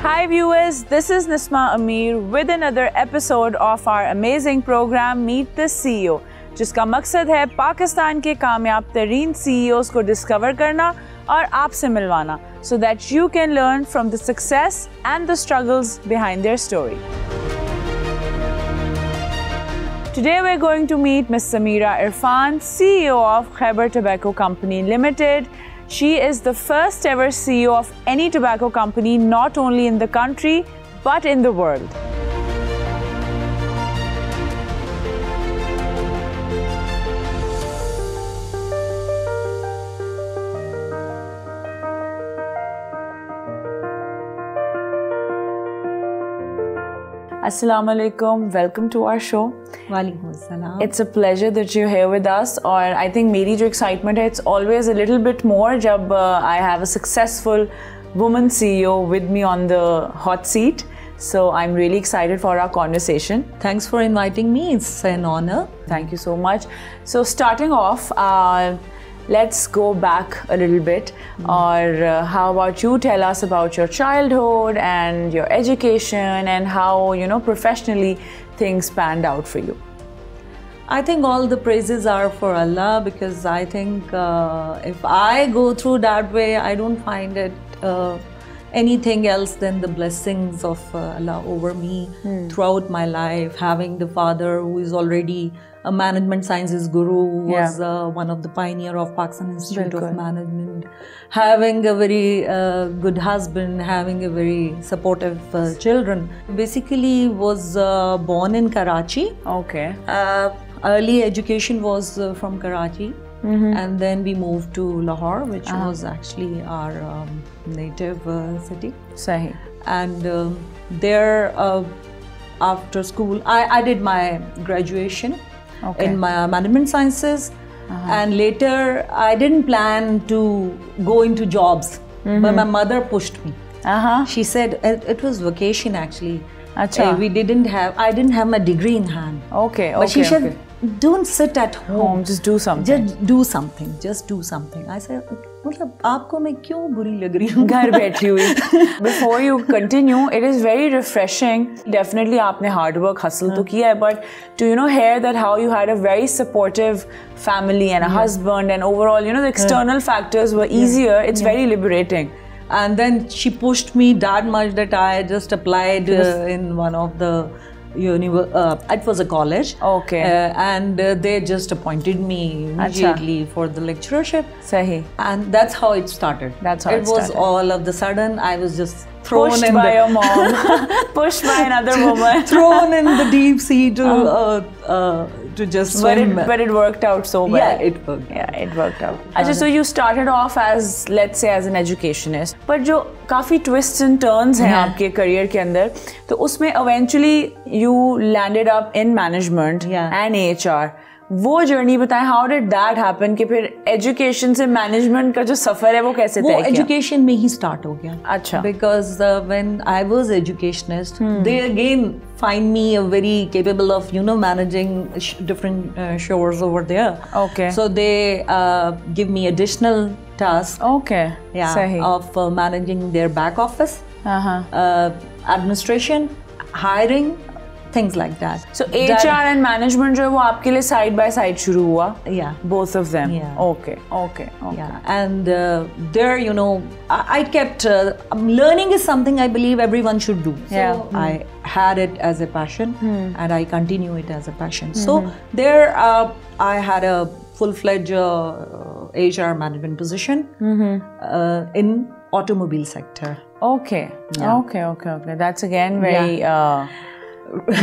Hi viewers, this is Nisma Amir with another episode of our amazing program Meet the CEO, जिसका मकसद है पाकिस्तान के कामयाब तरीन CEOs को डिस्कवर करना और आपसे मिलवाना, so that you can learn from the success and the struggles behind their story. Today we're going to meet Ms. Samera Irfan, CEO of Khyber Tobacco Company Limited. She is the first ever CEO of any tobacco company, not only in the country, but in the world. Assalamu alaikum, welcome to our show. Walaikum assalam. It's a pleasure that you're here with us. और I think मेरी जो excitement है, it's always a little bit more जब I have a successful woman CEO with me on the hot seat. So I'm really excited for our conversation. Thanks for inviting me. It's an honor. Thank you so much. So starting off, let's go back a little bit. Or how about you tell us about your childhood and your education and how, you know, professionally things panned out for you. I think all the praises are for Allah, because I think if I go through that way, I don't find it anything else than the blessings of Allah over me throughout my life. Having the father who is already a management sciences guru, who was one of the pioneer of Pakistan Institute of Management, having a very good husband, having a very supportive children. Basically was born in Karachi. Okay. Early education was from Karachi. And then we moved to Lahore, which was actually our native city. Sahi. And there, after school, I did my graduation in my management sciences. And later, I didn't plan to go into jobs, but my mother pushed me. She said, it was vacation actually. I didn't have my degree in hand. Okay. But she said, don't sit at home. Just do something. Just do something. I said, मतलब आपको मैं क्यों बुरी लग रही हूँ घर बैठी हुई. Before you continue, it is very refreshing. Definitely आपने hard work hustle तो किया है, but to hear that how you had a very supportive family and a husband, and overall the external factors were easier. It's very liberating. And then she pushed me that much that I just applied in one of the it was a college. Okay. And they just appointed me immediately for the lecturership. Sahi. And that's how it started. That's how it was started. All of the sudden I was just thrown pushed in by your mom, pushed by another woman, thrown in the deep sea to just swim. But it worked out so well. Yeah, it worked. Yeah, it worked out. Achha, so you started off as, let's say, as an educationist, but जो काफी twists and turns हैं आपके career के अंदर, तो उसमें eventually you landed up in management and HR. वो journey बताएं, how did that happen कि फिर education से management का जो सफर है वो कैसे तय किया? वो education में ही start हो गया. अच्छा. Because when I was educationist, they again find me a very capable of managing different shores over there. Okay. So they give me additional tasks. Okay. Yeah. Sahi. Of managing their back office, administration, hiring. Things like that. So HR and management जो है वो आपके लिए side by side शुरू हुआ? Yeah. Both of them? Yeah. Okay. Yeah. And there, I kept, learning is something I believe everyone should do. So I had it as a passion and I continue it as a passion. So there I had a full-fledged HR management position in automobile sector. Okay. Yeah. Okay. That's again very...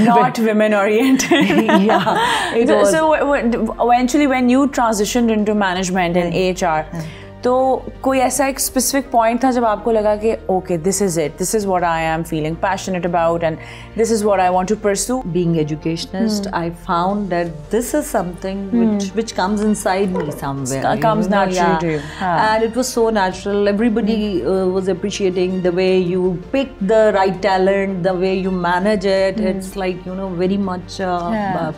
not women oriented. Yeah. So eventually when you transitioned into management and HR, तो कोई ऐसा एक specific point था जब आपको लगा कि okay, this is it, this is what I am feeling passionate about and this is what I want to pursue? Being educationist, I found that this is something which comes inside me somewhere. It comes naturally to you. And it was so natural. Everybody was appreciating the way you pick the right talent, the way you manage it. It's like, very much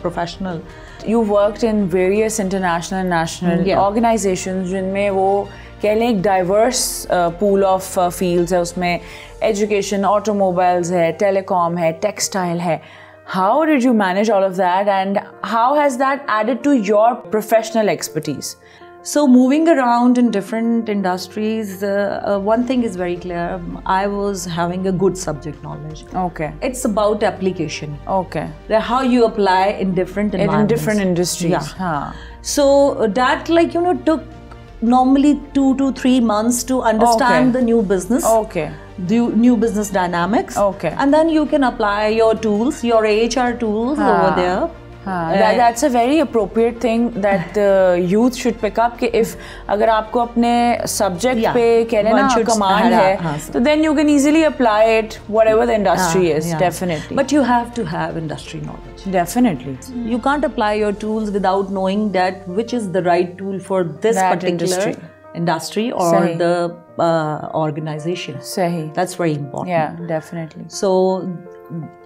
professional. You worked in various international and national organizations जिनमें वो कह लें एक diverse pool of fields है, उसमें education, automobiles है, telecom है, textile है. How did you manage all of that, and how has that added to your professional expertise? So moving around in different industries, one thing is very clear. I was having a good subject knowledge. Okay. It's about application. Okay. How you apply in different environments. In different industries. Yeah. Huh. So that took normally 2 to 3 months to understand the new business. Okay. The new business dynamics. Okay. And then you can apply your tools, your HR tools over there. That's a very appropriate thing that the youth should pick up कि if अगर आपको अपने subject पे कह लेना command है तो then you can easily apply it whatever the industry is. Definitely. But you have to have industry knowledge. Definitely. You can't apply your tools without knowing that which is the right tool for this particular industry or the organization. Sahi. That's very important. Yeah, definitely. So,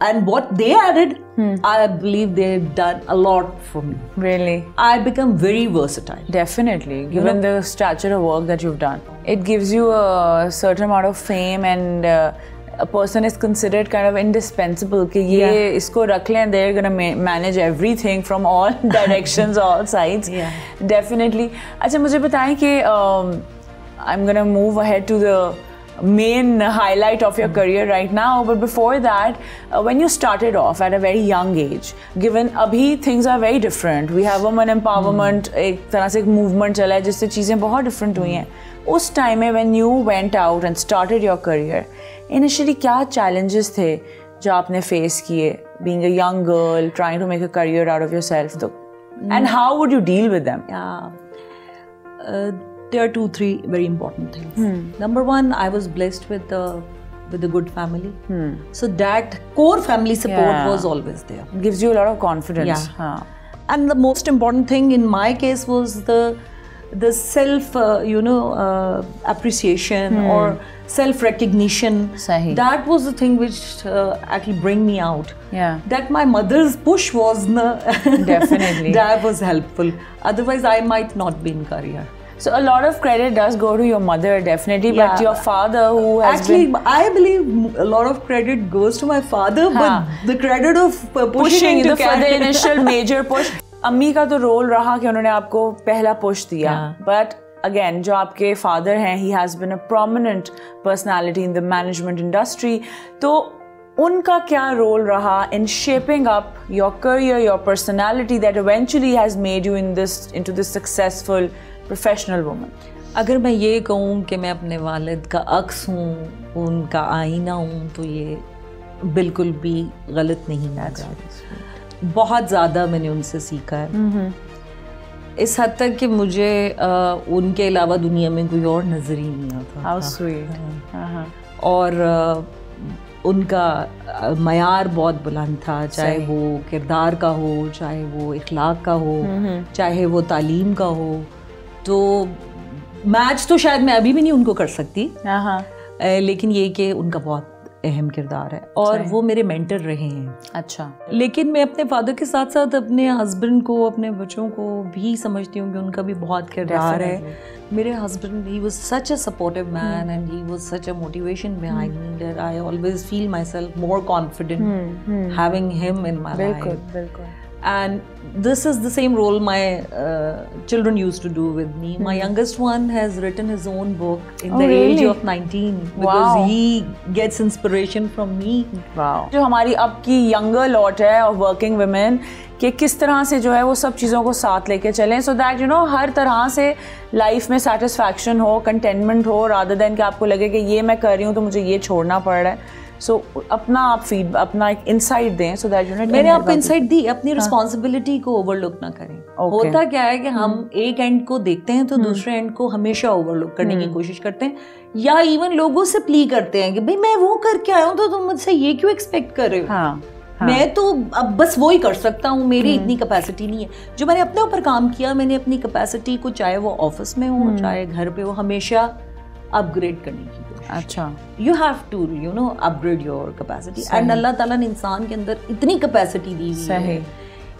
and what they added, I believe they've done a lot for me. Really? I become very versatile. Definitely, given the stature of work that you've done. It gives you a certain amount of fame, and a person is considered kind of indispensable कि ये इसको रख लें, they're gonna manage everything from all directions, all sides. Yeah. Definitely. अच्छा मुझे बताएं कि I'm gonna move ahead to the main highlight of your career right now, but before that, when you started off at a very young age, given abhi things are very different, we have women empowerment, एक तरह से एक movement चला है जिससे चीज़ें बहुत different हुई हैं. उस time में when you went out and started your career, initially क्या challenges थे जो आपने face किए, being a young girl trying to make a career out of yourself, तो and how would you deal with them? There are 2-3 very important things. Number one, I was blessed with a good family. So that core family support was always there. It gives you a lot of confidence. Yeah. And the most important thing in my case was the self, appreciation or self recognition. Sahi. That was the thing which actually bring me out. Yeah. That my mother's push was definitely that was helpful. Otherwise, I might not be in career. So a lot of credit does go to your mother, definitely, but your father, who has actually, I believe a lot of credit goes to my father, but the credit of pushing you for the initial major push. अम्मी का तो role रहा कि उन्होंने आपको पहला push दिया, but again, जो आपके father हैं, he has been a prominent personality in the management industry, तो उनका क्या रोल रहा in shaping up your career, your personality that eventually has made you into this successful professional woman? अगर मैं ये कहूँ कि मैं अपने वालिद का अक्स हूँ, उनका आईना हूँ, तो ये बिल्कुल भी गलत नहीं है. बहुत ज़्यादा मैंने उनसे सीखा है, इस हद तक कि मुझे उनके अलावा दुनिया में कोई और नज़र ही नहीं आता. How sweet. और उनका मयार बहुत बुलंद था, चाहे वो किरदार का हो, चाहे वो इखलाक का हो, चाहे वो तालीम का हो. तो मैच तो शायद मैं अभी भी नहीं उनको कर सकती, लेकिन ये कि उनका बहुत अहम किरदार है और वो मेरे मेंटर रहे हैं. अच्छा. लेकिन मैं अपने फादर के साथ साथ अपने हस्बैंड को, अपने बच्चों को भी समझती हूँ कि उनका भी बहुत किरदार है. मेरे husband, he was such a supportive man and he was such a motivation behind me that I always feel myself more confident having him in my life. बिल्कुल. And this is the same role my children used to do with me. My youngest one has written his own book in the age of 19 because he gets inspiration from me. Wow. जो हमारी अब की younger lot है और working women कि किस तरह से जो है वो सब चीज़ों को साथ लेके चलें so that हर तरह से लाइफ में satisfaction हो, contentment हो, rather than कि आपको लगे कि ये मैं कर रही हूँ तो मुझे ये छोड़ना पड़ रहा है. So अपना आप फीड, अपना एक इंसाइट दें so that मैंने आपको इंसाइट दी. अपनी रिस्पॉन्सिबिलिटी को ओवरलुक ना करें. होता क्या है कि हम एक एंड को देखते हैं तो दूसरे एंड को हमेशा ओवरलुक करने की कोशिश करते हैं, या इवन लोगों से प्ली करते हैं कि भाई मैं वो करके आया हूँ तो तुम मुझसे ये क्यों एक्सपेक्ट कर रहे हो. मैं तो अब बस वो ही कर सकता हूँ, मेरी इतनी कैपेसिटी नहीं है. जो मैंने अपने ऊपर काम किया, मैंने अपनी कैपेसिटी को, चाहे वो ऑफिस में हो चाहे घर पे हो, हमेशा अपग्रेड करने की. अच्छा. You have to upgrade your capacity. And अल्लाह ताला ने इंसान के अंदर इतनी कैपेसिटी दी हुई है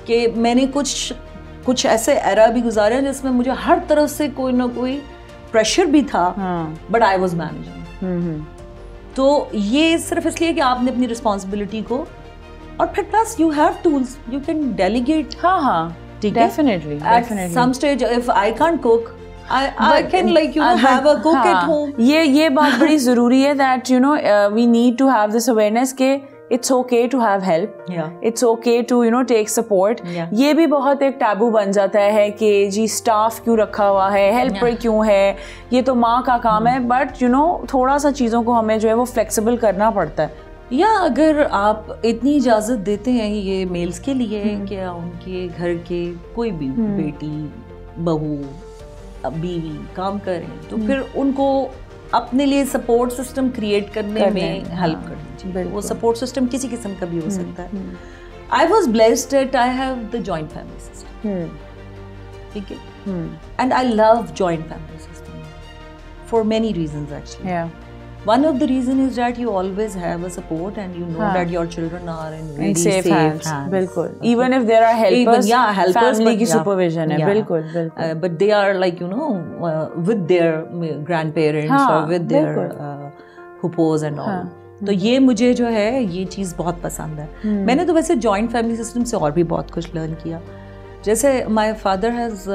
कि मैंने कुछ ऐसे एरा भी गुजारे हैं जिसमें मुझे हर तरफ से कोई ना कोई प्रेशर भी था, बट आई वाज मैनेजिंग। तो ये सिर्फ इसलिए कि आपने अपनी रिस्पॉन्सिबिलिटी को, और फिर plus you have tools, you can delegate. हाँ, definitely. At some stage, if I can't cook, I can have a cook at home. ये बात बड़ी जरूरी है that we need to have this awareness के it's okay to have help. Yeah. It's okay to take support. Yeah. ये भी बहुत एक टैबू बन जाता है कि जी स्टाफ क्यों रखा हुआ है, हेल्पर क्यों है, ये तो माँ का काम है, बट थोड़ा सा चीज़ों को हमें जो है वो फ्लेक्सिबल करना पड़ता है। या अगर आप इतनी इजाज़त देते हैं ये मेल्स के लिए कि उनके घर के कोई भी बेटी, बहू, बीवी काम करें, तो फिर उनको अपने लिए सपोर्ट सिस्टम क्रिएट करने में हेल्प करनी चाहिए। वो सपोर्ट सिस्टम किसी किस्म का भी हो सकता है। I was blessed that I have the joint family system, ठीक है, and I love joint family system for many reasons actually. One of the reason is that you always have a support and you know that your children are in very safe hands. बिल्कुल. Even if there are helpers, helpers, family की supervision है, बिल्कुल, बिल्कुल. But they are with their grandparents or with their pupos and all. तो ये मुझे जो है ये चीज़ बहुत पसंद है। मैंने तो वैसे joint family system से और भी बहुत कुछ learn किया। जैसे my father has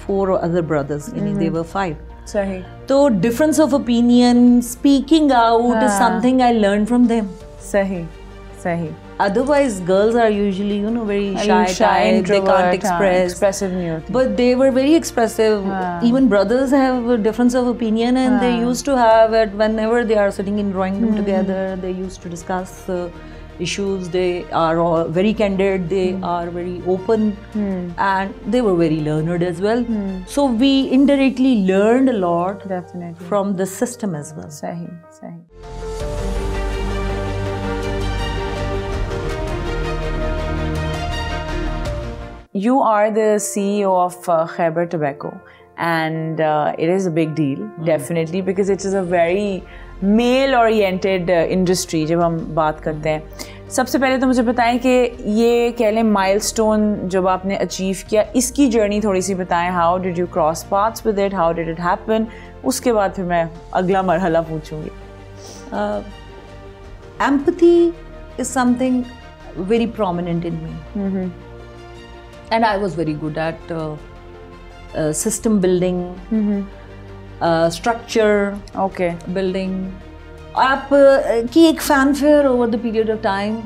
4 other brothers, they were 5. सही। तो difference of opinion, speaking out is something I learned from them. सही, सही। Otherwise, girls are usually, very shy, they can't express. Expressive नहीं होती। But they were very expressive. Even brothers have a difference of opinion, and they used to have it whenever they are sitting in drawing room together. They used to discuss issues. They are all very candid, they are very open, and they were very learned as well. So we indirectly learned a lot from the system as well. Sahi, sahi. You are the CEO of Khyber Tobacco, and it is a big deal, definitely, because it is a very male-oriented industry जब हम बात करते हैं। सबसे पहले तो मुझे बताएं कि ये कह लें माइलस्टोन जब आपने अचीव किया, इसकी जर्नी थोड़ी सी बताएं। How did you cross paths with it, how did it happen, उसके बाद फिर मैं अगला मरहला पूछूंगी। Empathy is something very prominent in me, and I was very good at system building, structure building. आप की एक fanfare over the period of time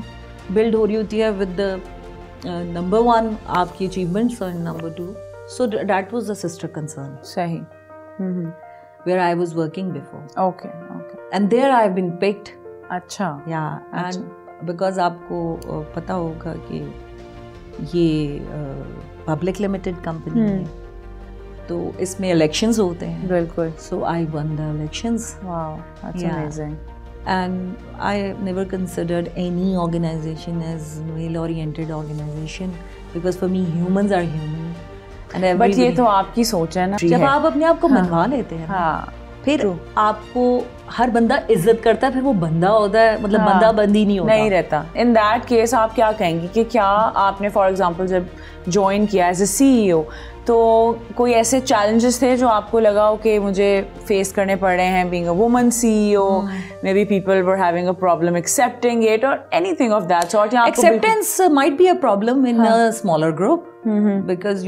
build हो रही होती है विद द नंबर 1 आपकी अचीवमेंट्स और number 2, so that was the sister concern. सही। Where I was working before. Okay, and there I have been picked. अच्छा। या, एंड बिकॉज आपको पता होगा कि ये पब्लिक लिमिटेड कंपनी है, तो इसमें इलेक्शंस होते हैं। बिल्कुल। So I won the elections. Wow, that's amazing. And I never considered any organization as male-oriented organization because for me humans are human. And but ये तो आपकी सोच है ना। जब आप अपने आप को मनवा लेते हैं, फिर आपको हर बंदा इज्जत करता है, फिर वो बंदा होता है, मतलब बंदा बंदी नहीं होता, नहीं रहता। इन दैट केस आप क्या कहेंगी कि क्या आपने फॉर एग्जांपल जब ज्वाइन किया एज ए CEO, तो कोई ऐसे चैलेंजेस थे जो आपको लगा हो कि मुझे फेस करने पड़ रहे हैं being a woman CEO, may be people were having a problem accepting it और anything of that sort? Acceptance might be a problem in a smaller group because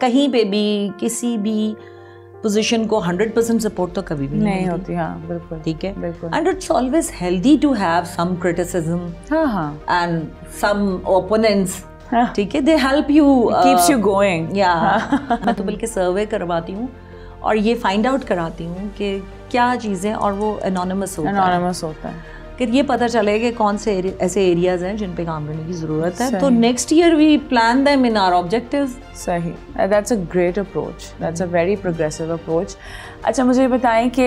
कहीं पे भी किसी भी पोजीशन को 100% सपोर्ट तो कभी भी नहीं होती। हाँ, बिल्कुल, ठीक है, बिल्कुल। And it's always healthy to have some criticism and some opponents, ठीक है, they help you, keeps you going. या मैं तो बल्कि सर्वे करवाती हूँ और ये फाइंड आउट कराती हूँ कि क्या चीज़ें, और वो एनोनिमस होता है कि ये पता चले कि कौन से ऐसे एरियाज हैं जिन पे काम करने की ज़रूरत है, तो next year we plan them in our objectives. सही, that's a great approach, that's a very progressive approach. अच्छा, मुझे बताएं कि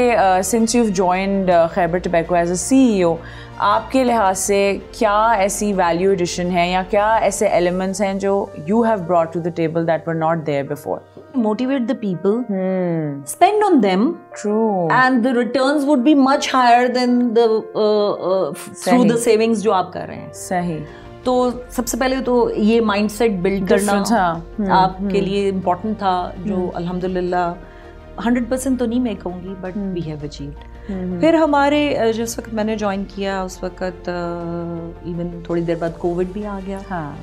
since you joined Khyber tobacco as a CEO, आपके लिहाज से क्या ऐसी वैल्यू एडिशन है या क्या ऐसे एलिमेंट्स हैं जो you have brought to the table that were not there before? Motivate the people, spend on them. True. And the returns would be much higher than the through the savings जो आप कर रहे हैं। सही। तो सबसे पहले तो ये माइंडसेट बिल्ड करना आपके लिए इम्पोर्टेंट था, जो अल्हम्दुलिल्लाह 100% तो नहीं मैं कहूँगी, बट वी हैव अचीव्ड। फिर हमारे जिस वक्त मैंने ज्वाइन किया उस वक्त इवन थोड़ी देर बाद कोविड भी आ गया। हाँ।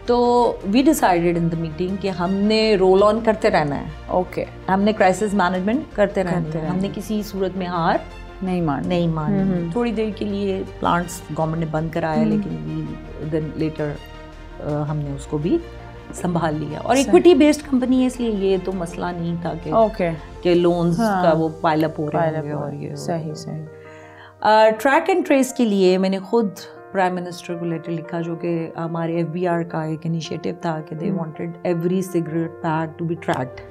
तो we decided in the meeting कि हमने रोल ऑन करते रहना है। ओके। हमने क्राइसिस मैनेजमेंट करते रहना है, हमने किसी सूरत में हार नहीं मान। थोड़ी देर के लिए प्लांट्स गवर्नमेंट ने बंद कराया, लेकिन देन लेटर हमने उसको भी संभाल लिया। और इक्विटी बेस्ड कंपनी है, इसलिए ये तो मसला नहीं था कि लोन्स का वो पाइल अप हो रहे हैं। और ये सही ट्रैक एंड ट्रेस के लिए मैंने खुद प्राइम मिनिस्टर को लेटर लिखा, जो कि हमारे FBR का एक इनिशिएटिव था कि they wanted every cigarette pack to be tracked.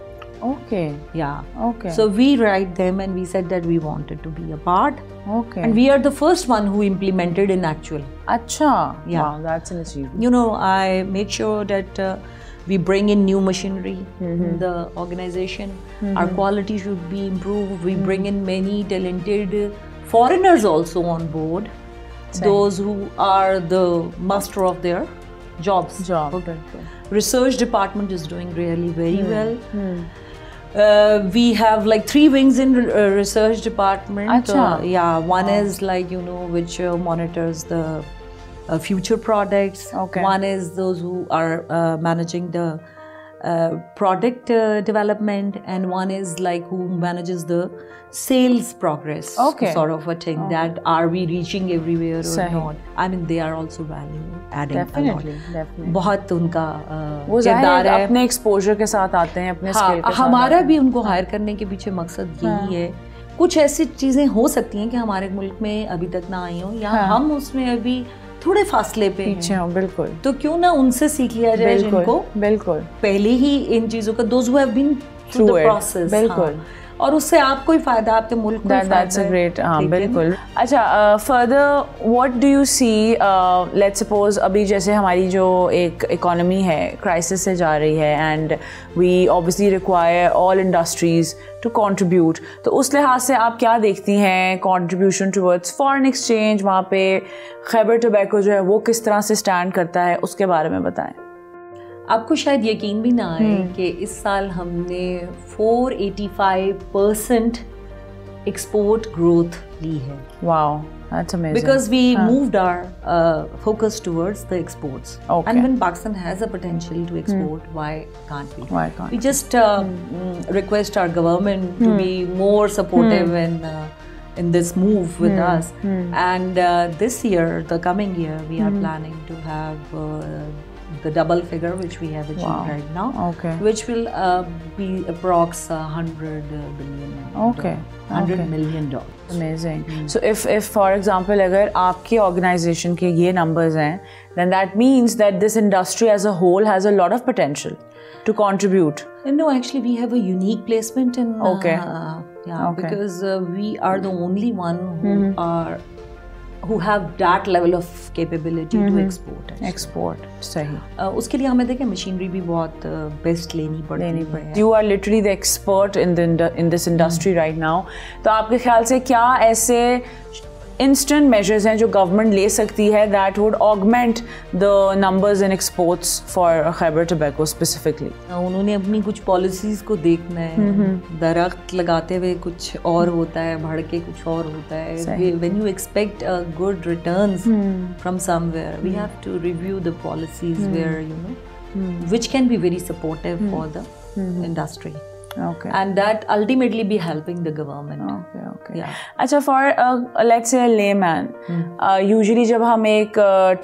Okay. Yeah. Okay. So we write them and we said that we wanted to be a part. Okay. And we are the first one who implemented in actual. Acha. Yeah. Wow, that's an achievement. You know, I made sure that we bring in new machinery in the organization. Our quality should be improved. We bring in many talented foreigners also on board. Those who are the master of their jobs. Okay. Research department is doing really very well. We have like 3 wings in research department. Yeah, one is like, you know, which monitors the future products. Okay. One is those who are managing the product development, and one is like who manages the sales progress. Okay. Sort of a thing, that are we reaching everywhere or not. I mean, they are also value adding. Definitely. बहुत उनका वो किरदार है, अपने exposure के साथ आते हैं, अपने स्किल के साथ। हमारा भी उनको हायर करने के पीछे मकसद यही है। कुछ ऐसी चीजें हो सकती हैं कि हमारे मुल्क में अभी तक ना आई हो, या हम उसमें अभी थोड़े फासले पे पीछे हो। बिल्कुल। तो क्यों ना उनसे सीख लिया जाए, जिनको पहले ही इन चीजों का, those who have been through the process। बिल्कुल। और उससे आपको ही फायदा, आपके मुल्क को फायदा। That's a great, हाँ बिल्कुल। अच्छा, further what do you see, let's suppose अभी जैसे हमारी जो एक इकोनॉमी है क्राइसिस से जा रही है, and we obviously require all industries to contribute, तो उस लिहाज से आप क्या देखती हैं contribution towards foreign exchange, वहाँ पे खैबर टोबैको जो है वो किस तरह से स्टैंड करता है, उसके बारे में बताएं। आपको शायद यकीन भी ना आए कि इस साल हमने 485% एक्सपोर्ट ग्रोथ ली है। Wow, that's amazing. Because we moved our focus towards the exports. Okay. And when Pakistan has a potential to export, why can't we? Why can't we? Just request our government to be more supportive in this move with us. And this year, the coming year, we are planning to have the double figure which we have achieved right now, which will be approx $100 billion. Okay. $100 million. Amazing. So if for example अगर आपकी organization के ये numbers हैं, then that means that this industry as a whole has a lot of potential to contribute. No, actually we have a unique placement in because we are the only one who have that level of capability to export. Export, सही। उसके लिए हमें देखें machinery भी बहुत best लेनी पड़ती है। You are literally the expert in this industry right now. तो आपके ख्याल से क्या ऐसे instant measures हैं जो गवर्नमेंट ले सकती है that would augment the numbers in exports for Khyber tobacco specifically? उन्होंने अपनी कुछ पॉलिसीज को देखना है। दरख्त लगाते हुए कुछ और होता है, बढ़ के कुछ और होता है। When you expect a good returns from somewhere, we have to review the policies where, you know, which can be very supportive for the industry. Okay. And that ultimately be helping the government. Okay. Yeah. अच्छा, for let's say a layman, usually जब हम एक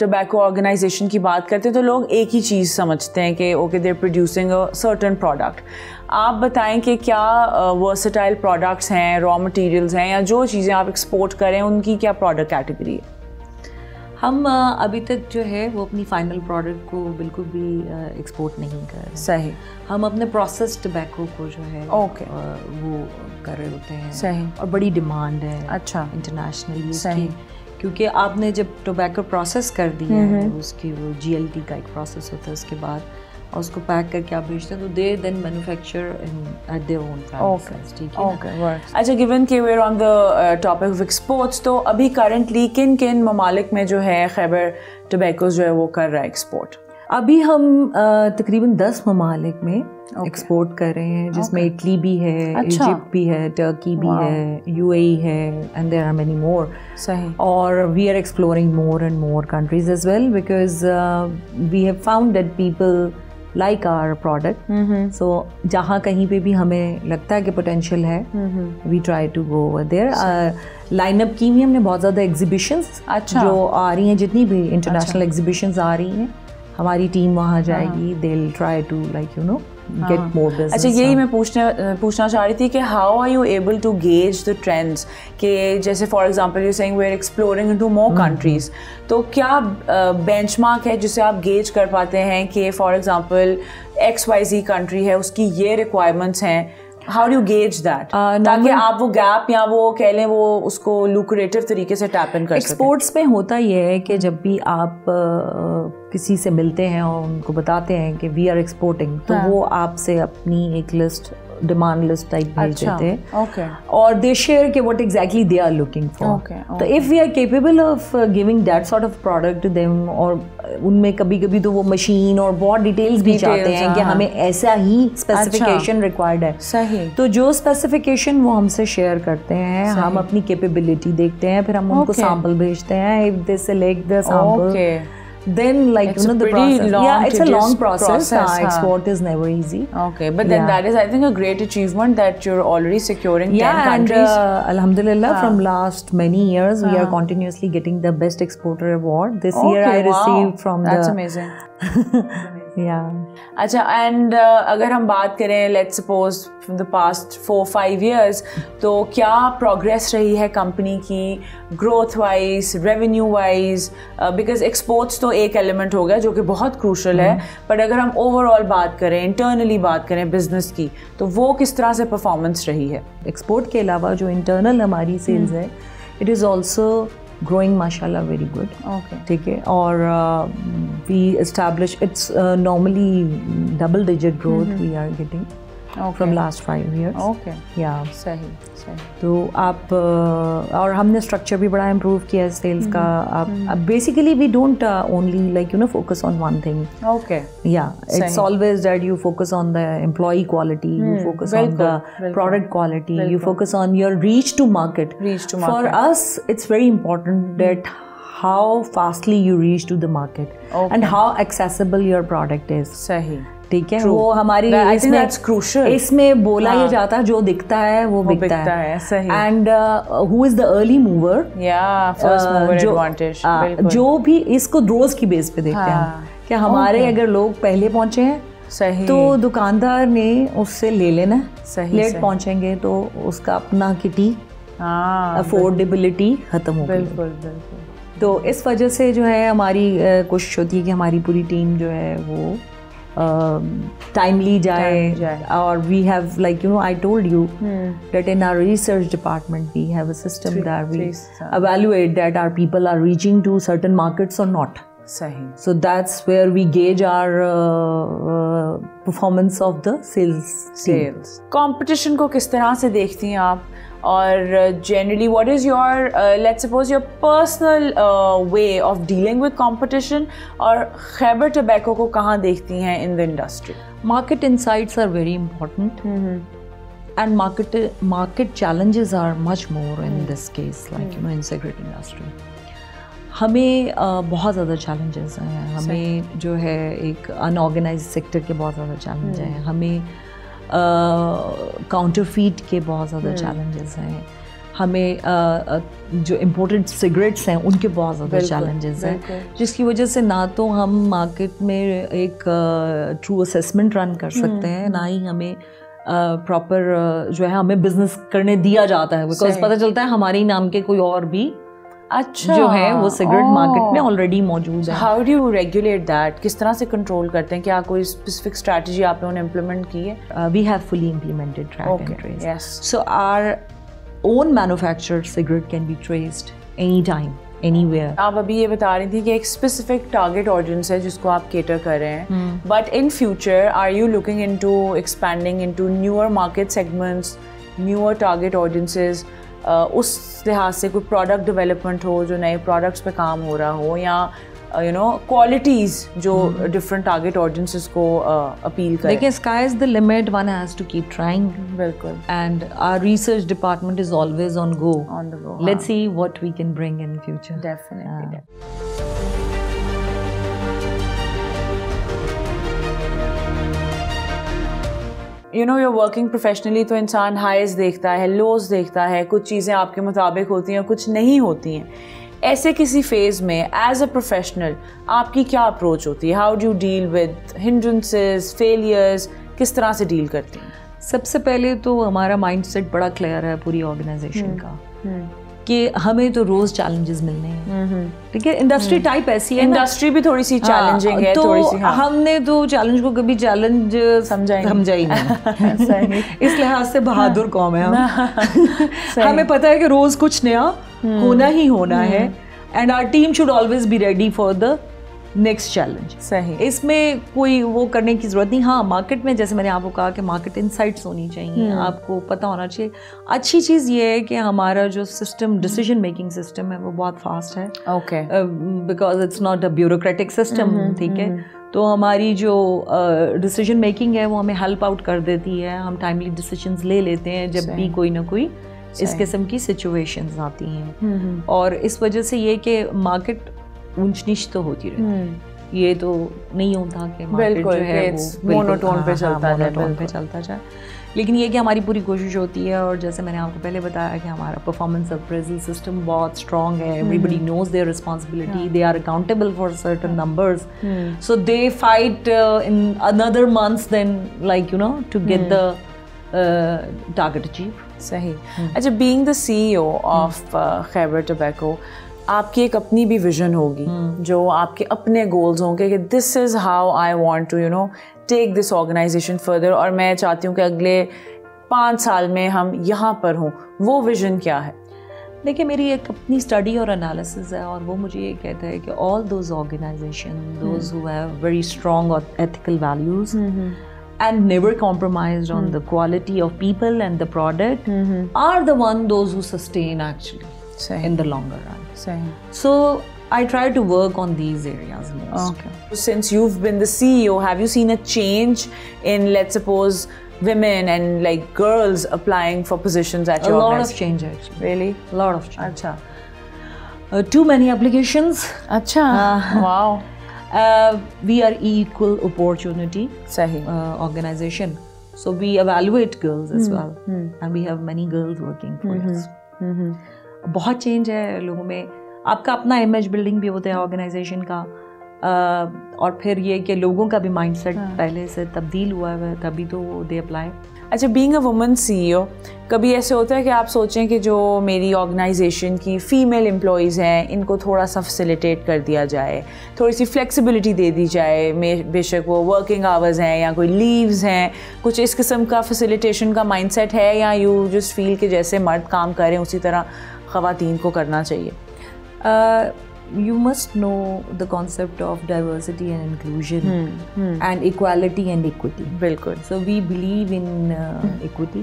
tobacco organization की बात करते हैं तो लोग एक ही चीज़ समझते हैं कि okay they're producing a certain product. आप बताएं कि क्या versatile products हैं, raw materials हैं, या जो चीज़ें आप export करें उनकी क्या product category है? हम अभी तक जो है वो अपनी फाइनल प्रोडक्ट को बिल्कुल भी एक्सपोर्ट नहीं कर रहे। सही। हम अपने प्रोसेस टोबैको को जो है वो कर रहे होते हैं। सही। और बड़ी डिमांड है। अच्छा। इंटरनेशनली। सही। क्योंकि आपने जब टोबैको प्रोसेस कर दिया है, उसकी वो GLT का एक प्रोसेस होता है, उसके बाद और उसको पैक करके आप बेचते हैं, तो they then manufacture at their own price. ठीक है। अच्छा, गिवन कि we are on the topic of exports, तो अभी करंटली किन किन ममालिक में जो है खैबर टोबैको जो है वो कर रहा है एक्सपोर्ट? अभी हम तकरीबन 10 ममालिक में एक्सपोर्ट कर रहे हैं, जिसमें इटली भी है, इजिप्ट भी है, टर्की भी है, यूएई है, and there are many more. सही. और we are exploring more and more countries as well, because we have found that people like our product. So जहाँ कहीं पे भी हमें लगता है कि पोटेंशियल है, we try to go over there. Lineup की भी हमने बहुत ज़्यादा एग्जीबिशंस जो आ रही हैं, जितनी भी इंटरनेशनल एग्जीबिशंस आ रही हैं, हमारी टीम वहाँ जाएगी. They will try to like you know get more business. अच्छा, यही मैं पूछना चाह रही थी कि how are you able to gauge the trends, कि जैसे for example you're saying we're exploring into more countries, तो क्या benchmark है जिसे आप gauge कर पाते हैं कि for example XYZ country है, उसकी ये requirements हैं, how do you gauge that, ताकि आप वो गैप या वो कह लें वो उसको lucrative तरीके से टैप इन कर सकें? एक्सपोर्ट्स में होता ये है कि जब भी आप किसी से मिलते हैं और उनको बताते हैं कि वी आर एक्सपोर्टिंग, तो वो आपसे अपनी एक लिस्ट, डिमांड लिस्ट टाइप भेज देते हैं, और दे शेयर के what exactly they are looking for. तो if we are capable of giving that sort of product to them, और उनमें कभी कभी तो वो मशीन और बहुत डिटेल्स भी चाहते हैं कि हमें ऐसा ही स्पेसिफिकेशन रिक्वायर्ड है. सही. तो जो स्पेसिफिकेशन वो हमसे शेयर करते हैं, हम अपनी कैपेबिलिटी देखते हैं, फिर हम उनको सैंपल भेजते हैं. If they select the sample, then like it's you know the process, it's a long process. Export is never easy. Okay, but then that is, I think, a great achievement that you're already securing 10 countries. And alhamdulillah, from last many years we are continuously getting the best exporter award. This year I received from that's amazing. Yeah. अच्छा, and अगर हम बात करें let's suppose from the past 4-5 years, तो क्या progress रही है company की growth wise, revenue wise, because exports तो एक element हो गया जो कि बहुत crucial है, but अगर हम overall बात करें, internally बात करें business की, तो वो किस तरह से performance रही है? Export के अलावा जो internal हमारी sales है, it is also growing mashallah very good. Okay. ठीक है. और we establish it's normally double digit growth we are getting from last 5 years. Okay. Yeah. सही. तो आप और हमने स्ट्रक्चर भी बड़ा इम्प्रूव किया है सेल्स का. आप basically we don't only like you know focus on one thing. Okay. या it's always that you focus on the employee quality, you focus on the product quality, you focus on your reach to market. For us it's very important that how fastly you reach to the market and how accessible your product is. सही. ठीक है. वो हमारी इसमें बोला ये जाता है, जो दिखता है वो बिकता है. सही. And who is the early mover, first mover advantage, जो भी इसको रोज की बेस पे देखते हैं कि हमारे अगर लोग पहले पहुंचे हैं, सही, तो दुकानदार ने उससे ले लेना. सही. लेट पहुंचेंगे तो उसका अपना किटी अफोर्डेबिलिटी खत्म हो गई. बिल्कुल. तो इस वजह से जो है हमारी कोशिश होती है कि हमारी पूरी टीम जो है वो timely जाए. और we have, like you know, I told you that in our research department we have a system that we evaluate that our people are reaching to certain markets or not. सही. So that's where we gauge our performance of the sales. Competition को किस तरह से देखती हैं आप? और generally what is your let's suppose your personal way of dealing with competition, और Khyber Tobacco को कहाँ देखती हैं in the industry? Market insights are very important. And market challenges are much more in this case, like you know, in cigarette industry. हमें बहुत ज़्यादा challenges हैं. हमें जो है एक unorganized sector के बहुत ज़्यादा challenges हैं. हमें काउंटरफीट के बहुत ज़्यादा चैलेंजेस हैं. हमें जो इम्पोर्टेड सिगरेट्स हैं उनके बहुत ज़्यादा चैलेंजेस हैं, जिसकी वजह से ना तो हम मार्केट में एक ट्रू असेसमेंट रन कर सकते हैं, ना ही हमें प्रॉपर जो है हमें बिजनेस करने दिया जाता है, बिकॉज पता चलता है हमारे नाम के कोई और भी जो है वो सिगरेट मार्केट में ऑलरेडी मौजूद है. How do you regulate that? किस तरह से कंट्रोल करते हैं? क्या कोई स्पेसिफिक स्ट्रैटेजी आप लोगों ने इम्प्लीमेंट की है? We have fully implemented track and trace. So our own manufactured cigarette can be traced any time, anywhere. आप अभी ये बता रही थी कि एक स्पेसिफिक टारगेट ऑडियंस है जिसको आप केटर कर रहे हैं, but in future are you looking into expanding into newer market segments, newer target audiences, उस लिहाज से कोई प्रोडक्ट डेवलपमेंट हो, जो नए प्रोडक्ट्स पे काम हो रहा हो, या यू नो क्वालिटीज जो डिफरेंट टारगेट ऑडियंसेस को अपील करें? देखिए, sky is the limit, one has to keep trying. बिल्कुल. And our research department is always on go. Let's see what we can bring in future. Definitely. You know you're working professionally, तो इंसान highs देखता है, लोज देखता है, कुछ चीज़ें आपके मुताबिक होती हैं, कुछ नहीं होती हैं. ऐसे किसी फेज़ में एज अ प्रोफेशनल आपकी क्या अप्रोच होती है? How do you deal with hindrances, failures, किस तरह से डील करती हैं? सबसे पहले तो हमारा माइंडसेट बड़ा क्लियर है पूरी ऑर्गेनाइजेशन का कि हमें तो रोज चैलेंजेस मिलने हैं. ठीक है, इंडस्ट्री टाइप ऐसी है, इंडस्ट्री भी थोड़ी सी चैलेंजिंग है, तो थोड़ी सी. हमने तो चैलेंज को कभी चैलेंज समझा ही नहीं. इस लिहाज से बहादुर कौम है हम. हमें पता है कि रोज कुछ नया होना ही होना है, and our team should always be ready for the next challenge. सही. इसमें कोई वो करने की ज़रूरत नहीं. हाँ, मार्केट में जैसे मैंने आपको कहा कि मार्केट इनसाइट्स होनी चाहिए, आपको पता होना चाहिए. अच्छी चीज़ ये है कि हमारा जो सिस्टम, डिसीजन मेकिंग सिस्टम है, वो बहुत फास्ट है. Okay. Because it's not a bureaucratic system. ठीक है, तो हमारी जो डिसीजन मेकिंग है वो हमें हेल्प आउट कर देती है. हम टाइमली डिसीजंस ले लेते हैं जब भी कोई ना कोई इस किस्म की सिचुएशंस आती हैं. और इस वजह से ये कि मार्केट ऊंच नीच तो होती रहती. ये तो नहीं होता कि मार्केट जो है वो मोनोटोन पे चलता जाए. लेकिन ये कि हमारी पूरी कोशिश होती है, और जैसे मैंने आपको पहले बताया कि हमारा परफॉर्मेंस अप्रेजल सिस्टम बहुत स्ट्रॉन्ग है. Everybody knows their responsibility, they are accountable for certain numbers, so they fight in another months then like you know to get the target achieve. सही. अच्छा, being the CEO of Khyber tobacco, आपकी एक अपनी भी vision होगी जो आपके अपने गोल्स होंगे कि this is how I want to you know take this organisation further, और मैं चाहती हूँ कि अगले 5 साल में हम यहाँ पर हों. वो विजन क्या है? देखिए, मेरी एक अपनी स्टडी और एनालिसिस है, और वो मुझे ये कहता है कि all those organisation, those who have very strong और ethical values and never compromised on the quality of people and the product are the those who sustain actually in the longer run. So I try to work on these areas most. Okay. Since you've been the CEO, have you seen a change in, let's suppose, women and like girls applying for positions at your organization? A lot of change actually. Really? A lot of change. Acha. Too many applications. Acha. Wow. We are equal opportunity organization, so we evaluate girls as well, and we have many girls working for us. बहुत change है लोगों में. आपका अपना image building भी होता है organisation का, और फिर ये कि लोगों का भी माइंडसेट पहले से तब्दील हुआ है, तभी तो दे अप्लाई. अच्छा, बीइंग अ वुमन CEO, कभी ऐसे होता है कि आप सोचें कि जो मेरी ऑर्गेनाइजेशन की फ़ीमेल एम्प्लॉयज़ हैं इनको थोड़ा सा फैसिलिटेट कर दिया जाए, थोड़ी सी फ्लेक्सिबिलिटी दे दी जाए, बेशक वो वर्किंग आवर्स हैं या कोई लीव्स हैं, कुछ इस किस्म का फैसिलिटेशन का माइंडसेट है, या यू जस्ट फील कि जैसे मर्द काम करें उसी तरह ख़वातीन को करना चाहिए? You must know the concept of diversity and inclusion and equality and equity. बिल्कुल. So we believe in equity.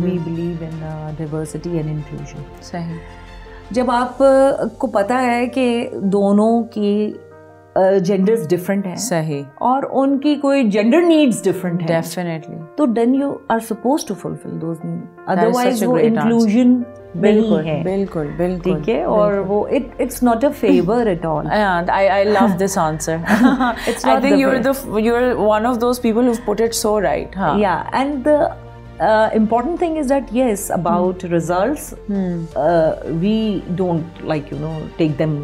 We believe in diversity and inclusion. सही. जब आप को पता है कि दोनों की genders different हैं, सही, और उनकी कोई gender needs different है, definitely, तो then you are supposed to fulfill those needs. Otherwise वो inclusion नहीं है. बिल्कुल. ठीक है, और वो it's not a favor at all. And I love this answer. It's not. I think you're one of those people who've put it so right. Huh? Yeah, and the important thing is that yes, about results, we don't like take them.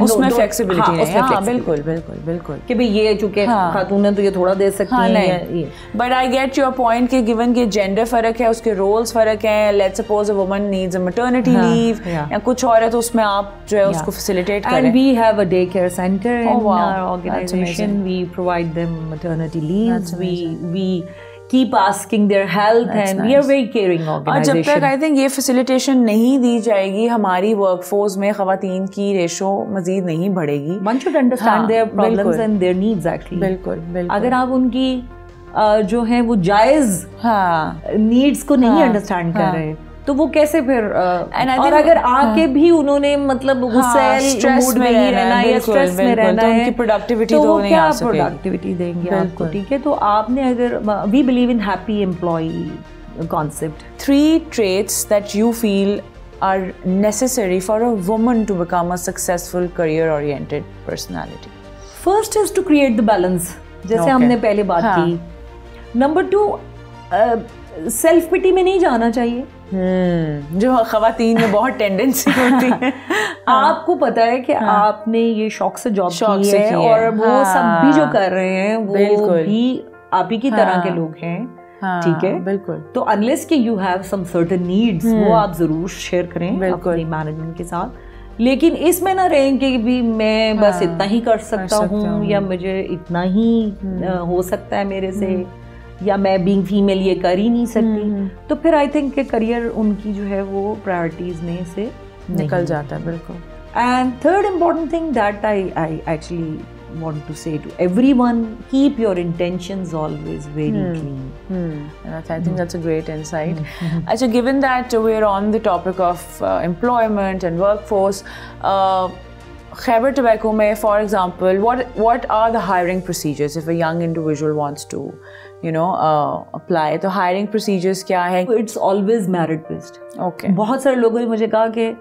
उसमें flexibility है. हाँ, बिल्कुल कि भाई ये चूंकि खातून है तो ये थोड़ा दे सकती हैं. But I get your point कि गिवन के जेंडर फर्क है, उसके रोल्स फर्क हैं. Let's suppose a woman needs a maternity leave या कुछ और है, तो उसमें आप जो है उसको फैसिलिटेट करें. And we have a day care centre in our organisation. We provide them maternity leaves. We keep asking their health. That's and nice. We are very caring organization. और जब तक आई थिंक ये facilitation नहीं दी जाएगी, हमारी workforce में ख़वातीन की रेशो मजीद नहीं बढ़ेगी. One should understand their problems and their needs actually. बिल्कुल. अगर आप उनकी जो है वो जायज़ नीड्स को नहीं अंडरस्टैंड कर रहे, तो वो कैसे फिर और अगर आके भी उन्होंने मतलब गुस्से मूड में ही रहना या स्ट्रेस में रहना है, उनकी प्रोडक्टिविटी तो नहीं आ सकेगी, प्रोडक्टिविटी देंगे आपको, ठीक है। तो आपने अगर we believe in happy employee concept. 3 traits that you feel are necessary for a woman to become a successful career-oriented personality. First is to create the balance, जैसे हमने पहले बात की. Number 2, सेल्फ पिटी में नहीं जाना चाहिए, जो खवातीन में बहुत टेंडेंसी होती है। आपको पता है कि आपने ये शौक से जॉब की है और वो सब भी जो कर रहे हैं वो भी आप ही की तरह के लोग हैं, ठीक है, बिल्कुल। तो अनलेस कि you have some certain needs, वो आप जरूर शेयर करें अपनी मैनेजमेंट के साथ, लेकिन इसमें ना रहें कि भी मैं बस इतना ही कर सकता हूँ या मुझे इतना ही हो सकता है मेरे से, या मैं बीइंग फीमेल ये कर ही नहीं सकती, तो फिर आई थिंक कि करियर उनकी जो है वो प्रायोरिटीज में से निकल जाता है, बिल्कुल। And third important thing that I actually want to say to everyone, keep your intentions always very clean. I think that's a great insight. Actually, given that we're on the topic of employment and workforce, Khyber Tobacco may, for example, what are the hiring procedures if a young individual wants to, apply? तो hiring procedures क्या है? It's always merit based. Okay. बहुत सारे लोगों ने मुझे कहा कि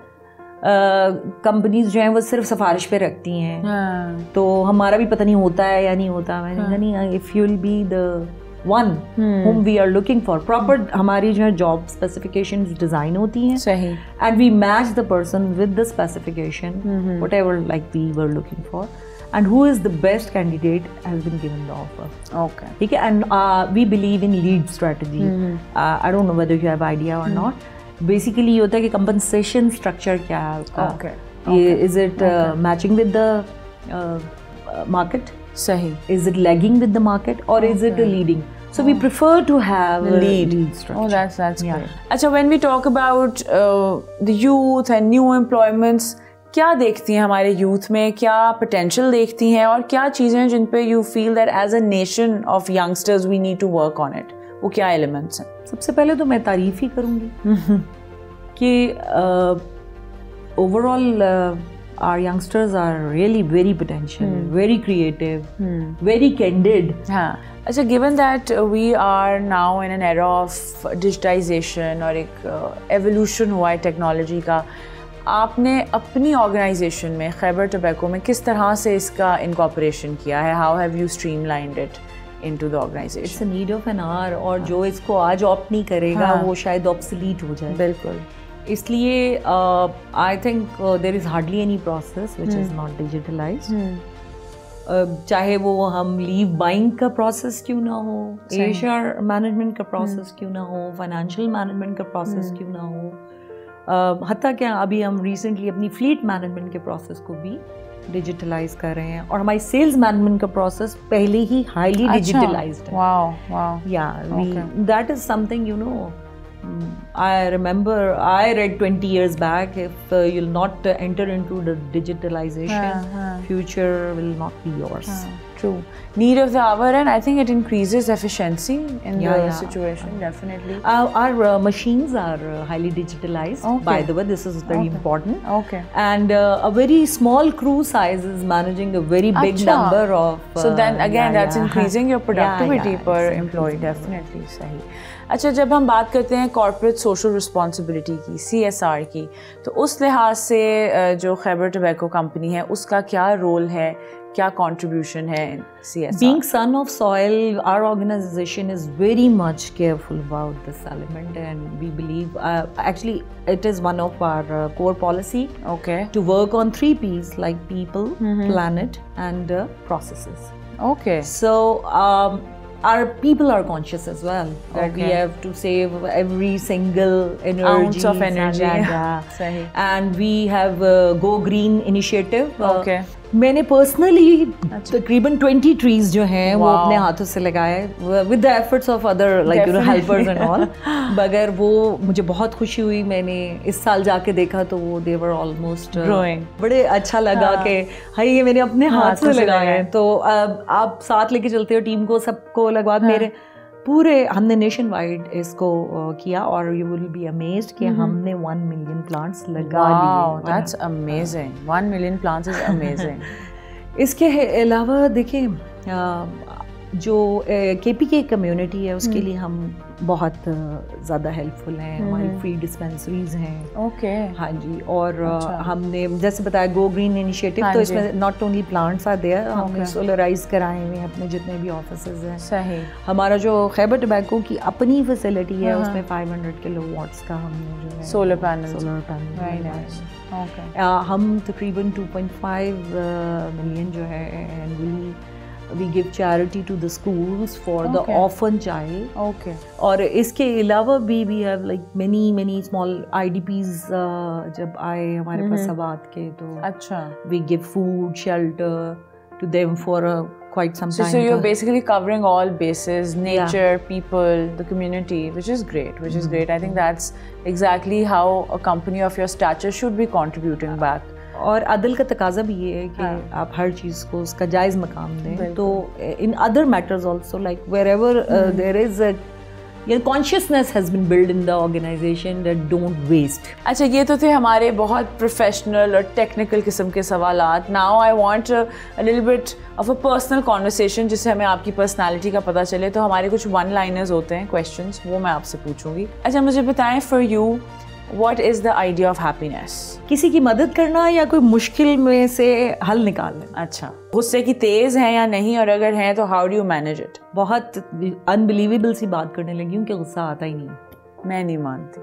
कंपनीज जो हैं वो सिर्फ सिफारिश पे रखती हैं, तो हमारा भी पता नहीं होता है या नहीं होता। मैंने कहा नहीं, if you will be the one whom we are looking for, proper हमारी जो है जॉब स्पेसिफिकेशंस डिजाइन होती हैं, सही, and we match the person with the specification whatever like we were looking for, and who is the best candidate has been given the offer. Okay. ठीक है, and we believe in lead strategy. I don't know whether you have idea or not. Basically ये होता है कि compensation structure क्या है उसका, is it matching with the market, सही, is it lagging with the market, और is it leading, so we prefer to have lead structure. Oh, that's great. अच्छा, when we talk about the youth and new employments, क्या देखती हैं हमारे youth में, क्या potential देखती हैं और क्या चीज़ें हैं जिन पे you feel that as a nation of youngsters we need to work on it? वो क्या एलिमेंट्स हैं? सबसे पहले तो मैं तारीफ ही करूँगी कि overall our youngsters are really very potential, very creative, very candid. हाँ, अच्छा, given that we are now in an era of digitisation और एक एवोल्यूशन हुआ है टेक्नोलॉजी का, आपने अपनी ऑर्गेनाइजेशन में खैबर टोबैको में किस तरह से इसका इनकॉर्पोरेशन किया है? How have you streamlined it into the organization? It's a need of an hour, और जो इसको आज ऑप्ट नहीं करेगा वो शायद ऑब्सोलीट हो जाए। बिल्कुल, इसलिए I think there is hardly any process which is not digitalised, चाहे वो हम लीव बाइंग का प्रोसेस क्यों ना हो, एचआर मैनेजमेंट का प्रोसेस क्यों ना हो, फाइनेंशियल मैनेजमेंट का प्रोसेस क्यों ना हो, हत्ता क्या अभी हम रिसेंटली अपनी फ्लीट मैनेजमेंट के प्रोसेस को भी डिजिटलाइज कर रहे हैं, और हमारी सेल्स मैनेजमेंट का प्रोसेस पहले ही हाईली डिजिटलाइज्ड है। वाओ, या that is something, you know, I remember I read 20 years back, if you'll not enter into the digitalization, future will not be yours. True. Need of the hour, and I think it increases efficiency in the situation, definitely. Our machines are highly digitalized. By the way, this is very important. And a very small crew size is managing a very big number of. So then again, that's increasing your productivity per employee, definitely. सही। अच्छा, जब हम बात करते हैं corporate social responsibility की, CSR की, तो उस लिहाज से जो खैबर टोबैको कंपनी है उसका क्या रोल है, क्या कंट्रीब्यूशन है CSR? Being son of soil, our organization is very much careful about this element, and we believe actually it is one of our core policy to work on 3 P's, like people, planet, and processes. So our people are conscious as well that we have to save every single ounce of energy, and we have a Go Green initiative. मैंने personally तकरीबन 20 trees जो हैं वो अपने हाथों से लगाए with the efforts of other like you no helpers and all, मगर वो मुझे बहुत खुशी हुई। मैंने इस साल जाके देखा तो वो दे वर ऑलमोस्ट ग्रोइंग, बड़े अच्छा लगा कि हाय ये मैंने अपने हाथ से लगाए हैं। तो आप साथ लेके चलते हो टीम को, सबको लगवा मेरे पूरे हमने नेशन वाइड इसको किया और यू विल बी अमेज्ड कि हमने 1 मिलियन प्लांट्स लगा लिए। That's amazing, 1 million plants is amazing. इसके अलावा देखिए जो KPK कम्युनिटी है उसके लिए हम बहुत ज़्यादा हेल्पफुल हैं। हमारी फ्री डिस्पेंसरीज हैं। ओके हाँ जी। और हमने जैसे बताया गो ग्रीन इनिशिएटिव, तो इसमें not only plants are there, हमने सोलराइज कराए हुए हैं अपने जितने भी ऑफिसेज हैं। सही। हमारा जो खैबर टबैको की अपनी फैसिलिटी है उसमें 500 किलोवाट्स का हमने जो है सोलर पैनल हम तकरीबन 2.5 मिलियन जो है annually we give charity to the schools for the orphan child. Okay. और इसके अलावा भी we have like many small IDPs जब आए हमारे पास सवात के, तो अच्छा we give food, shelter to them for quite some time. So you're basically covering all bases, nature, people, the community, which is great, I think that's exactly how a company of your stature should be contributing back. और अदल का तकाजा भी ये है कि आप हर चीज़ को उसका जायज़ मकाम दें। तो in other matters also like wherever there is consciousness has been build in the organisation that don't waste. अच्छा, ये तो थे हमारे बहुत प्रोफेशनल और टेक्निकल किस्म के सवालात। Now I want a little bit of a personal conversation जिससे हमें आपकी पर्सनालिटी का पता चले। तो हमारे कुछ वन लाइनर्स होते हैं क्वेश्चंस, वो मैं आपसे पूछूंगी। अच्छा, मुझे बताएं, for you What is the idea of happiness? किसी की मदद करना या कोई मुश्किल में से हल निकालना। अच्छा, गुस्से की तेज है या नहीं, और अगर है तो how do you manage it? बहुत अनबिलीवेबल सी बात करने लगी हूँ कि गुस्सा आता ही नहीं। मैं नहीं मानती,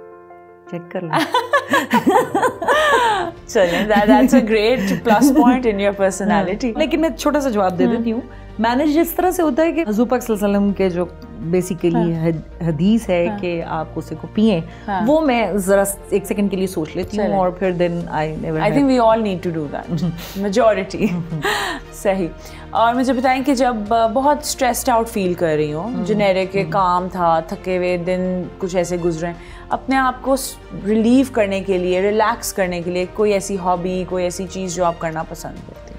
चेक कर लो। चलिए, that's a great plus point in your personality. लेकिन मैं छोटा सा जवाब दे देती हूँ। मैनेज इस तरह से होता है कि हुज़ूर पाक सल्लल्लाहु अलैहि वसल्लम के जो बेसिकली हदीस है कि आप उसे को पिए, वो मैं जरा एक सेकंड के लिए सोच लेती हूँ और फिर then I think we all need to do that, majority. सही। और मुझे बताएं कि जब बहुत स्ट्रेस्ड आउट फील कर रही हूँ, जेनेरिक के काम था, थके हुए दिन कुछ ऐसे गुजरे, अपने आप को रिलीव करने के लिए, रिलैक्स करने के लिए कोई ऐसी हॉबी, कोई ऐसी चीज़ जो आप करना पसंद करती हैं?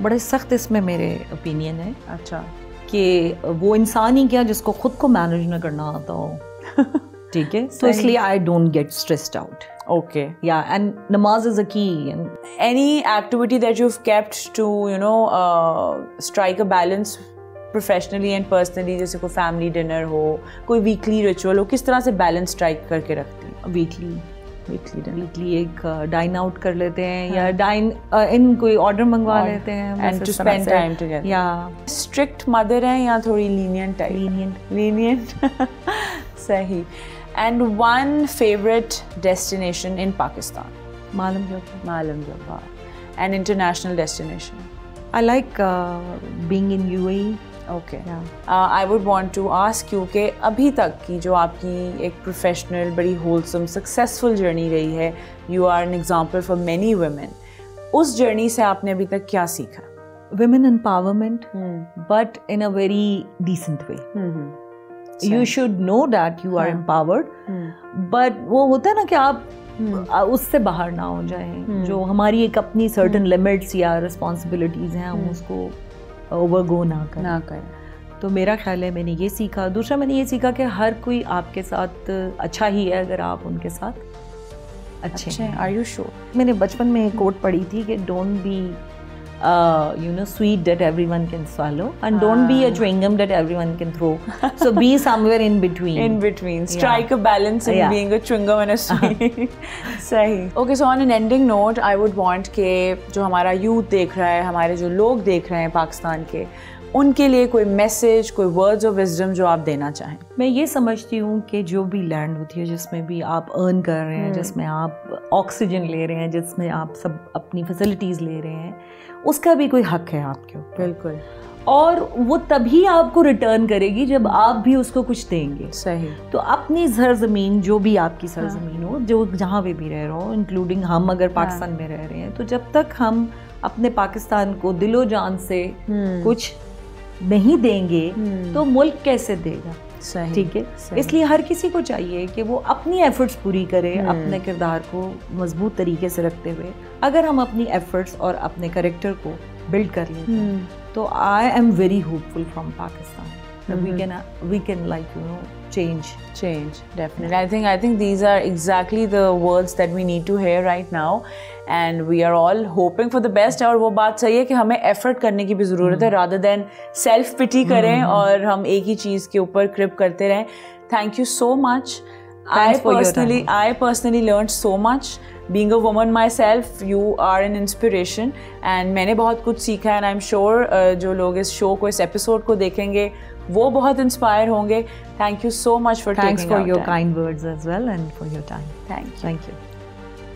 बड़े सख्त इसमें मेरे ओपिनियन है। अच्छा। कि वो इंसान ही क्या जिसको खुद को मैनेज ना करना आता हो। ठीक है, तो इसलिए I don't get stressed out. Okay. Yeah, and namaz is a key. Any activity that you've kept to, strike a balance professionally and personally, जैसे कोई family dinner हो, कोई weekly ritual हो, किस तरह से balance strike करके रखती हैं? वीकली एक डाइन आउट कर लेते हैं या डाइन इन कोई ऑर्डर मंगवा लेते हैं and to spend time together. या स्ट्रिक्ट मदर हैं या थोड़ी लीनियंट टाइप? लीनियंट। सही। And one favourite destination in Pakistan? Malam Jabba. And international destination? I like being in UAE. Okay. I would want to ask you कि अभी तक की जो आपकी एक प्रोफेशनल बड़ी होलसम सक्सेसफुल जर्नी रही है, you are an example for many women, उस जर्नी से आपने अभी तक क्या सीखा? Women empowerment, but in a very decent way. You should know that you are empowered, but वो होता है ना कि आप उससे बाहर ना हो जाएं। जो हमारी एक अपनी सर्टन लिमिट्स या रिस्पॉन्सिबिलिटीज़ हैं, हम उसको ओवरगो ना करें। तो मेरा ख्याल है मैंने ये सीखा। दूसरा मैंने ये सीखा कि हर कोई आपके साथ अच्छा ही है अगर आप उनके साथ अच्छे हैं। Are you sure? मैंने बचपन में एक कोट पढ़ी थी कि don't be sweet that everyone can swallow, and don't be a chewing gum that everyone can throw. So be somewhere in between. Strike a balance in being a chewing gum and a sweet. सही। Okay, so on an ending note, I would want कि जो हमारा youth देख रहा है, हमारे जो लोग देख रहे हैं पाकिस्तान के, उनके लिए कोई मैसेज, कोई वर्ड्स ऑफ विजडम जो आप देना चाहें। मैं ये समझती हूँ कि जो भी लैंड होती है जिसमें भी आप अर्न कर रहे हैं, जिसमें आप ऑक्सीजन ले रहे हैं, जिसमें आप सब अपनी फैसिलिटीज़ ले रहे हैं, उसका भी कोई हक है आपके ऊपर। बिल्कुल। और वो तभी आपको रिटर्न करेगी जब आप भी उसको कुछ देंगे। सही। तो अपनी सरजमीन, जो भी आपकी सरजमीन हो, जो जहाँ पे भी रह रहे हो, इंक्लूडिंग हम अगर पाकिस्तान में रह रहे हैं, तो जब तक हम अपने पाकिस्तान को दिलो जान से कुछ नहीं देंगे तो मुल्क कैसे देगा? सही। ठीक है, इसलिए हर किसी को चाहिए कि वो अपनी एफर्ट्स पूरी करे, अपने किरदार को मजबूत तरीके से रखते हुए। अगर हम अपनी एफर्ट्स और अपने कैरेक्टर को बिल्ड कर लेते हैं तो I am very hopeful from Pakistan. that we can like, you know, change. Definitely. I think these are exactly the words that we need to hear right now, and we are all hoping for the best. और वो बात सही है कि हमें effort करने की भी ज़रूरत है, rather than self pity करें और हम एक ही चीज़ के ऊपर crib करते रहें. Thank you so much. I personally learned so much. Being a woman myself, you are an inspiration, and मैंने बहुत कुछ सीखा है, and I'm sure जो लोग इस show को, इस episode को देखेंगे, वो बहुत inspire होंगे. Thank you so much for taking Thanks for your time. kind words as well, and for your time. Thank you.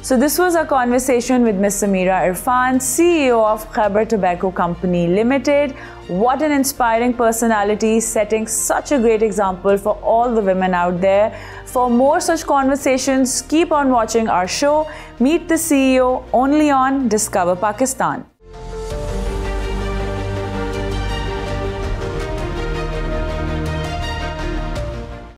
So this was our conversation with Miss Samera Irfan, CEO of Khyber Tobacco Company Limited. What an inspiring personality, setting such a great example for all the women out there. For more such conversations, keep on watching our show, Meet the CEO, only on Discover Pakistan.